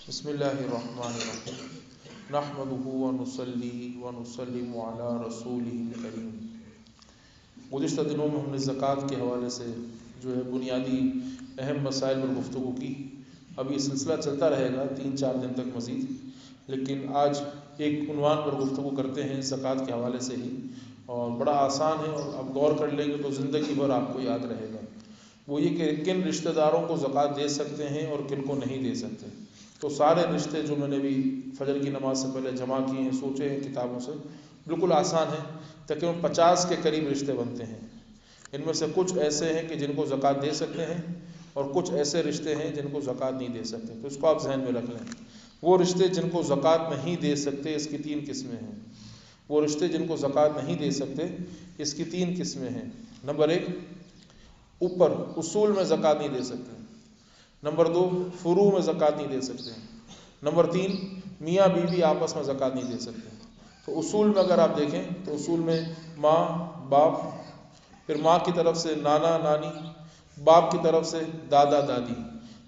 بسم اللہ الرحمن الرحیم نحمدہ ونصلی ونسلم علی رسولہ الکریم۔ گزشتہ دنوں میں ہم نے زکوٰۃ کے حوالے سے جو ہے بنیادی اہم مسائل پر گفتگو کی۔ اب یہ سلسلہ چلتا رہے گا 3-4 دن تک مزید، لیکن آج ایک عنوان پر گفتگو کرتے ہیں زکوٰۃ کے حوالے سے ہی، اور بڑا آسان ہے، اور اب غور کر لیں گے تو زندگی بھر آپ کو یاد رہے گا۔ وہ یہ کہ کن رشتہ داروں کو زکوٰۃ دے سکتے ہیں اور کن کو نہیں دے سکتے۔ تو سارے رشتے جو میں نے بھی فجر کی نماز سے پہلے جمع کیے ہیں، سوچے ہیں کتابوں سے، بالکل آسان ہے۔ تقریباً 50 کے قریب رشتے بنتے ہیں۔ ان میں سے کچھ ایسے ہیں کہ جن کو زکوٰۃ دے سکتے ہیں، اور کچھ ایسے رشتے ہیں جن کو زکوٰۃ نہیں دے سکتے۔ تو اس کو آپ ذہن میں رکھ لیں۔ وہ رشتے جن کو زکوٰۃ نہیں دے سکتے، اس کی 3 قسمیں ہیں۔ وہ رشتے جن کو زکوٰۃ نہیں دے سکتے، اس کی 3 قسمیں ہیں۔ نمبر 1، اوپر اصول میں زکوٰۃ نہیں دے سکتے۔ نمبر 2، فروع میں زکوٰۃ نہیں دے سکتے۔ نمبر 3، میاں بیوی آپس میں زکوٰۃ نہیں دے سکتے۔ تو اصول میں اگر آپ دیکھیں تو اصول میں ماں باپ، پھر ماں کی طرف سے نانا نانی، باپ کی طرف سے دادا دادی،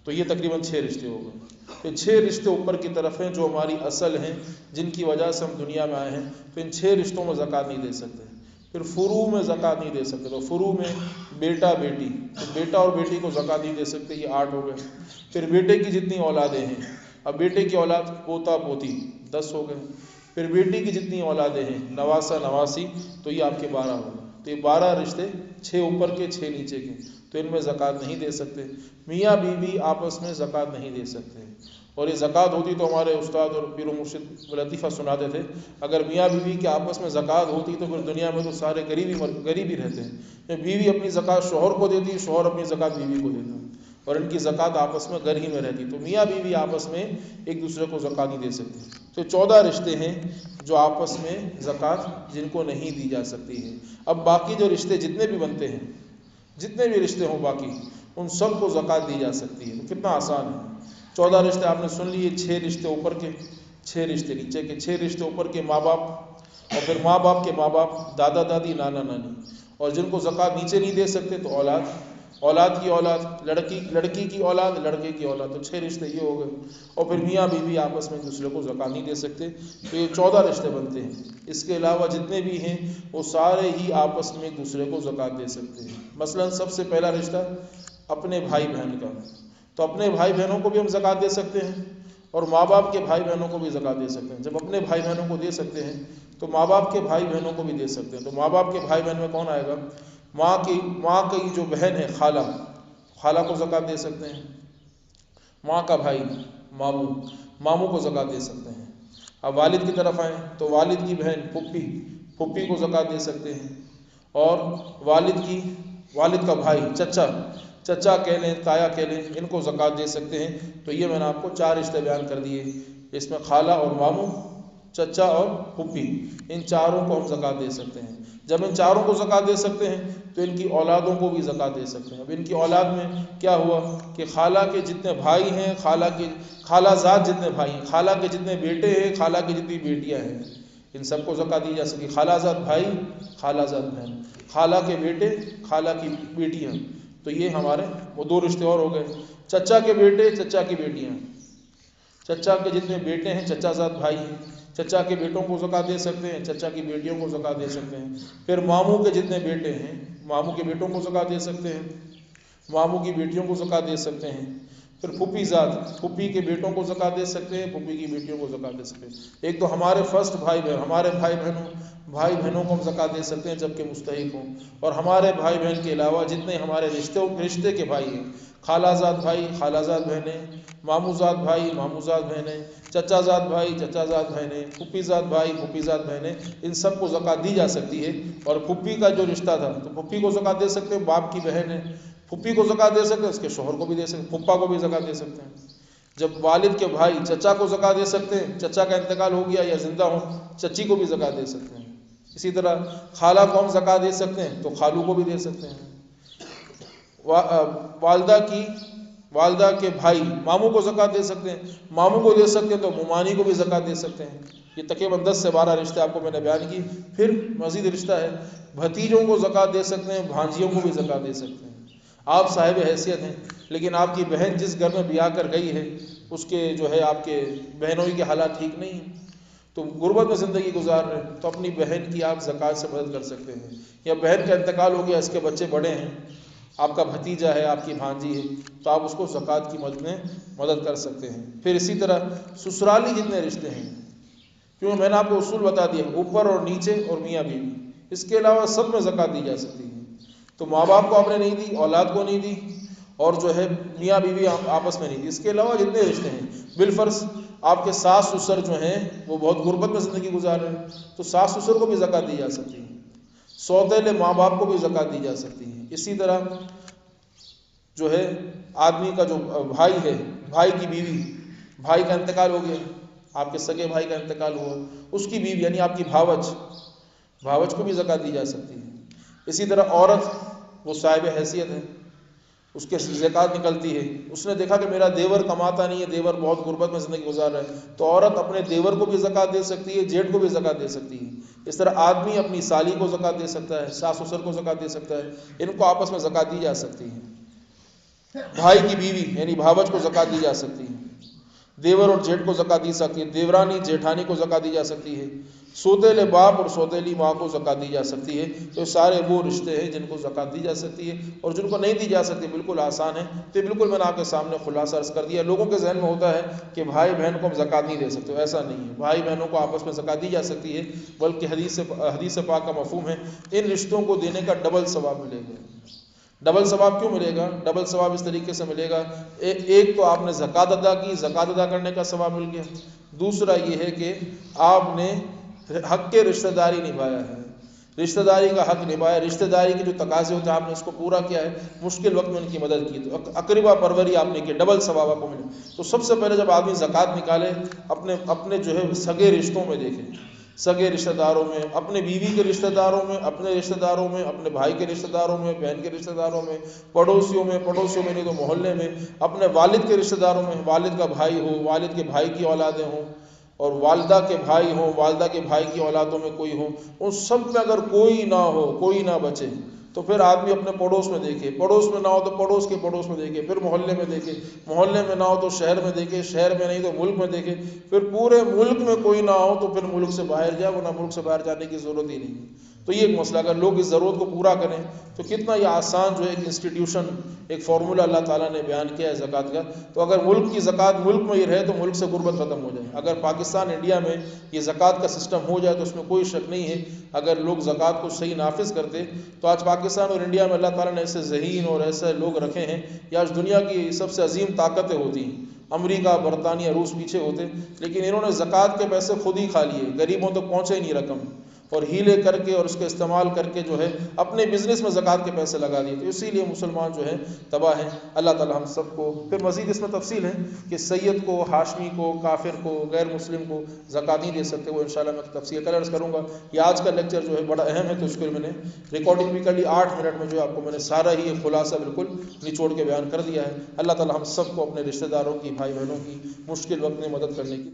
تو یہ تقریباً 6 رشتے ہو گئے۔ یہ 6 رشتے اوپر کی طرف ہیں جو ہماری اصل ہیں، جن کی وجہ سے ہم دنیا میں آئے ہیں۔ تو ان 6 رشتوں میں زکوٰۃ نہیں دے سکتے۔ پھر فروع میں زکوٰۃ نہیں دے سکتے۔ تو فروع میں بیٹا بیٹی، تو بیٹا اور بیٹی کو زکوٰۃ نہیں دے سکتے، یہ 8 ہو گئے۔ پھر بیٹے کی جتنی اولادیں ہیں، اب بیٹے کی اولاد پوتا پوتی 10 ہو گئے۔ پھر بیٹی کی جتنی اولادیں ہیں، نواسا نواسی، تو یہ آپ کے 12 ہو گئے۔ تو یہ 12 رشتے، 6 اوپر کے 6 نیچے کے، تو ان میں زکوٰۃ نہیں دے سکتے۔ میاں بیوی آپس میں زکوٰۃ نہیں دے سکتے۔ اور یہ زکوٰۃ ہوتی تو ہمارے استاد اور پیر و مرشد لطیفہ سناتے تھے، اگر میاں بیوی کے آپس میں زکوٰۃ ہوتی تو پھر دنیا میں تو سارے غریب ہی رہتے ہیں۔ بیوی اپنی زکوٰۃ شوہر کو دیتی، شوہر اپنی زکوٰۃ بیوی کو دیتا، اور ان کی زکوٰۃ آپس میں گھر ہی میں رہتی۔ تو میاں بیوی آپس میں ایک دوسرے کو زکوٰۃ نہیں دے سکتے۔ تو 14 رشتے ہیں جو آپس میں زکوٰۃ جن کو نہیں دی جا سکتی ہے۔ اب باقی جو رشتے جتنے بھی بنتے ہیں، جتنے بھی رشتے ہوں باقی، ان سب کو زکوٰۃ دی جا سکتی ہے۔ تو کتنا آسان ہے۔ 14 رشتے آپ نے سن لیے، 6 رشتے اوپر کے، 6 رشتے نیچے کے۔ 6 رشتے اوپر کے ماں باپ، اور پھر ماں باپ کے ماں باپ، دادا دادی، نانا نانی، اور جن کو زکوٰۃ نیچے نہیں دے سکتے تو اولاد، اولاد کی اولاد، لڑکی کی اولاد، لڑکے کی اولاد، تو 6 رشتے یہ ہو گئے۔ اور پھر میاں بیوی آپس میں ایک دوسرے کو زکوٰۃ نہیں دے سکتے۔ تو یہ 14 رشتے بنتے ہیں۔ اس کے علاوہ جتنے بھی ہیں وہ سارے ہی آپس میں ایک دوسرے کو زکوٰۃ دے سکتے ہیں۔ مثلا سب سے پہلا رشتہ اپنے بھائی بہن کا، تو اپنے بھائی بہنوں کو بھی ہم زکوٰۃ دے سکتے ہیں، اور ماں باپ کے بھائی بہنوں کو بھی زکوٰۃ دے سکتے ہیں۔ جب اپنے بھائی بہنوں کو دے سکتے ہیں تو ماں باپ کے بھائی بہنوں کو بھی دے سکتے ہیں۔ تو ماں باپ کے بھائی بہن میں کون آئے گا؟ ماں کی جو بہن ہے، خالہ کو زکوٰۃ دے سکتے ہیں۔ ماں کا بھائی ماموں کو زکوٰۃ دے سکتے ہیں۔ اب والد کی طرف آئیں تو والد کی بہن پھپھی کو زکوٰۃ دے سکتے ہیں، اور والد کا بھائی چچا کہہ لیں، تایا کہہ لیں، ان کو زکوٰۃ دے سکتے ہیں۔ تو یہ میں نے آپ کو 4 رشتے بیان کر دیے۔ اس میں خالہ اور ماموں، چچا اور پھپھی، ان چاروں کو ہم زکوٰۃ دے سکتے ہیں۔ جب ان چاروں کو زکوٰۃ دے سکتے ہیں تو ان کی اولادوں کو بھی زکوٰۃ دے سکتے ہیں۔ اب ان کی اولاد میں کیا ہوا کہ خالہ کے جتنے بھائی ہیں، خالہ زاد جتنے بھائی ہیں، خالہ کے جتنے بیٹے ہیں، خالہ کی جتنی بیٹیاں ہیں، ان سب کو زکوٰۃ دی جا سکتی۔ خالہ زاد بھائی، خالہ زاد بہن، خالہ کے بیٹے، خالہ کی بیٹیاں، تو یہ ہمارے وہ 2 رشتے اور ہو گئے۔ چچا کے بیٹے، چچا کی بیٹیاں، چچا کے جتنے بیٹے ہیں، چچا زاد بھائی ہیں، چچا کے بیٹوں کو زکوٰۃ دے سکتے ہیں، چچا کی بیٹیوں کو زکوٰۃ دے سکتے ہیں۔ پھر ماموں کے جتنے بیٹے ہیں، ماموں کے بیٹوں کو زکوٰۃ دے سکتے ہیں، ماموں کی بیٹیوں کو زکوٰۃ دے سکتے ہیں۔ پھر پھپھی زاد، پھپھی کے بیٹوں کو زکوٰۃ دے سکتے ہیں، پھپھی کی بیٹیوں کو زکوٰۃ دے سکتے ہیں۔ ایک تو ہمارے فرسٹ بھائی بہن، ہمارے بھائی بہنوں کو ہم زکوٰۃ دے سکتے ہیں جبکہ مستحق ہوں، اور ہمارے بھائی بہن کے علاوہ جتنے ہمارے رشتے کے بھائی ہیں، خالہ زاد بھائی، خالہ زاد بہنیں، ماموں زاد بھائی، ماموں زاد بہنیں، چچا زاد بھائی، چچا زاد بہنیں، پھپھی زاد بھائی، پھپھی زاد بہنیں، ان سب کو زکوٰۃ دی جا سکتی ہے۔ اور پھپھی کا جو رشتہ تھا تو پھپھی کو زکوٰۃ دے سکتے ہیں، باپ کی بہن ہے، پھپھی کو زکوٰۃ دے سکتے ہیں، اس کے شوہر کو بھی دے سکتے ہیں، پھپھا کو بھی زکوٰۃ دے سکتے ہیں۔ جب والد کے بھائی چچا کو زکوٰۃ دے سکتے ہیں، چچا کا انتقال ہو گیا یا زندہ ہوں، چچی کو بھی زکوٰۃ دے سکتے ہیں۔ اسی طرح خالہ کو ہم زکوٰۃ دے سکتے ہیں تو خالو کو بھی دے سکتے ہیں۔ والدہ کے بھائی ماموں کو زکوٰۃ دے سکتے ہیں، ماموں کو دے سکتے ہیں تو ممانی کو بھی زکوٰۃ دے سکتے ہیں۔ یہ تقریباً 10 سے 12 رشتے آپ کو میں نے بیان کی۔ پھر مزید رشتہ ہے، بھتیجوں کو زکوٰۃ دے سکتے ہیں، بھانجیوں کو بھی زکوٰۃ دے سکتے ہیں۔ آپ صاحب حیثیت ہیں، لیکن آپ کی بہن جس گھر میں بیاہ کر گئی ہے اس کے جو ہے آپ کے بہنوئی کے حالات ٹھیک نہیں ہیں، تو غربت میں زندگی گزار رہے ہیں، تو اپنی بہن کی آپ زکوٰۃ سے مدد کر سکتے ہیں، یا بہن کا انتقال ہو گیا، اس کے بچے بڑے ہیں، آپ کا بھتیجا ہے، آپ کی بھانجی ہے، تو آپ اس کو زکوٰۃ کی مد میں مدد کر سکتے ہیں۔ پھر اسی طرح سسرالی جتنے رشتے ہیں، کیونکہ میں نے آپ کو اصول بتا دیا، اوپر اور نیچے اور میاں بیوی، اس کے علاوہ سب میں زکوٰۃ دی جا سکتی ہے۔ تو ماں باپ کو آپ نے نہیں دی، اولاد کو نہیں دی، اور جو ہے میاں بیوی آپس میں نہیں دی، اس کے علاوہ جتنے رشتے ہیں، بالفرض آپ کے ساس سسر جو ہیں وہ بہت غربت میں زندگی گزار رہے ہیں، تو ساس سسر کو بھی زکوٰۃ دی جا سکتی ہے، سوتیلے ماں باپ کو بھی زکوٰۃ دی جا سکتی ہے۔ اسی طرح جو ہے آدمی کا جو بھائی ہے، بھائی کی بیوی، بھائی کا انتقال ہو گیا، آپ کے سگے بھائی کا انتقال ہوا، اس کی بیوی یعنی آپ کی بھاوج کو بھی زکوٰۃ دی جا سکتی ہے۔ اسی طرح عورت، وہ صاحب حیثیت ہے، اس کے زکوٰۃ نکلتی ہے، اس نے دیکھا کہ میرا دیور کماتا نہیں ہے، دیور بہت غربت میں زندگی گزار رہا ہے، تو عورت اپنے دیور کو بھی زکوٰۃ دے سکتی ہے، جیٹھ کو بھی زکوٰۃ دے سکتی ہے۔ اس طرح آدمی اپنی سالی کو زکوٰۃ دے سکتا ہے، ساس سسر کو زکوٰۃ دے سکتا ہے، ان کو آپس میں زکوٰۃ دی جا سکتی ہے۔ بھائی کی بیوی یعنی بھاوج کو زکوٰۃ دی جا سکتی ہے، دیور اور جیٹھ کو زکوٰۃ دی سکتی ہے، دیورانی جیٹھانی کو زکوٰۃ دی جا سکتی ہے، سوتیلے باپ اور سوتیلی ماں کو زکوٰۃ دی جا سکتی ہے۔ تو سارے وہ رشتے ہیں جن کو زکوٰۃ دی جا سکتی ہے، اور جن کو نہیں دی جا سکتی بالکل آسان ہے۔ تو بالکل میں نے آپ کے سامنے خلاصہ عرض کر دیا۔ لوگوں کے ذہن میں ہوتا ہے کہ بھائی بہن کو ہم زکوٰۃ نہیں دے سکتے، ایسا نہیں ہے، بھائی بہنوں کو آپس میں زکوٰۃ دی جا سکتی ہے، بلکہ حدیث پاک کا مفہوم ہے ان رشتوں کو دینے کا ڈبل ثواب ملے گا۔ ڈبل ثواب کیوں ملے گا؟ ڈبل ثواب اس طریقے سے ملے گا، ایک تو آپ نے زکوٰۃ ادا کی، زکوٰۃ ادا کرنے کا ثواب مل گیا، دوسرا یہ ہے کہ آپ نے حق کے رشتہ داری نبھایا ہے، رشتہ داری کا حق نبھایا، رشتہ داری کے جو تقاضے ہوتے ہیں آپ نے اس کو پورا کیا ہے، مشکل وقت میں ان کی مدد کی، تو اقربا پروری آپ نے کی، ڈبل ثواب آپ کو ملے۔ تو سب سے پہلے جب آدمی زکوٰۃ نکالے، اپنے جو ہے سگے رشتوں میں دیکھے، سگے رشتہ داروں میں، اپنے بیوی کے رشتہ داروں میں، اپنے رشتہ داروں میں، اپنے بھائی کے رشتہ داروں میں، بہن کے رشتہ داروں میں، پڑوسیوں میں نہیں تو محلے میں، اپنے والد کے رشتہ داروں میں، والد کا بھائی ہو، والد کے بھائی کی اولادیں ہوں، اور والدہ کے بھائی ہوں، والدہ کے بھائی کی اولادوں میں کوئی ہو، ان سب میں اگر کوئی نہ ہو، کوئی نہ بچے، تو پھر آدمی اپنے پڑوس میں دیکھے، پڑوس میں نہ ہو تو پڑوس کے پڑوس میں دیکھے، پھر محلے میں دیکھے، محلے میں نہ ہو تو شہر میں دیکھے، شہر میں نہیں تو ملک میں دیکھے، پھر پورے ملک میں کوئی نہ ہو تو پھر ملک سے باہر جائے، ورنہ ملک سے باہر جانے کی ضرورت ہی نہیں۔ تو یہ ایک مسئلہ، اگر لوگ اس ضرورت کو پورا کریں تو کتنا یہ آسان جو ہے ایک انسٹیٹیوشن، ایک فارمولہ اللہ تعالیٰ نے بیان کیا ہے زکوٰۃ کا۔ تو اگر ملک کی زکوٰۃ ملک میں ہی رہے تو ملک سے غربت ختم ہو جائے۔ اگر پاکستان انڈیا میں یہ زکوٰۃ کا سسٹم ہو جائے تو اس میں کوئی شک نہیں ہے، اگر لوگ زکوٰۃ کو صحیح نافذ کرتے تو آج پاکستان اور انڈیا میں اللہ تعالیٰ نے ایسے ذہین اور ایسے لوگ رکھے ہیں کہ آج دنیا کی سب سے عظیم طاقتیں ہوتی ہیں، امریکہ، برطانیہ، روس پیچھے ہوتے، لیکن انہوں نے زکوٰۃ کے پیسے خود ہی کھا لیے، غریبوں تک پہنچے ہی نہیں رقم، اور ہیلے کر کے اور اس کا استعمال کر کے جو ہے اپنے بزنس میں زکوٰۃ کے پیسے لگا دیے۔ تو اسی لیے مسلمان جو ہے تباہ ہیں۔ اللہ تعالی ہم سب کو، پھر مزید اس میں تفصیل ہے کہ سید کو، ہاشمی کو، کافر کو، غیر مسلم کو زکوٰۃ نہیں دے سکتے، وہ انشاءاللہ میں تفصیل کل عرض کروں گا۔ یہ آج کا لیکچر جو ہے بڑا اہم ہے، تو اس کو میں نے ریکارڈنگ بھی کر لی، 8 منٹ میں جو ہے آپ کو میں نے سارا ہی خلاصہ بالکل نچوڑ کے بیان کر دیا ہے۔ اللہ تعالی ہم سب کو اپنے رشتہ داروں کی، بھائی بہنوں کی مشکل وقت میں مدد کرنے کی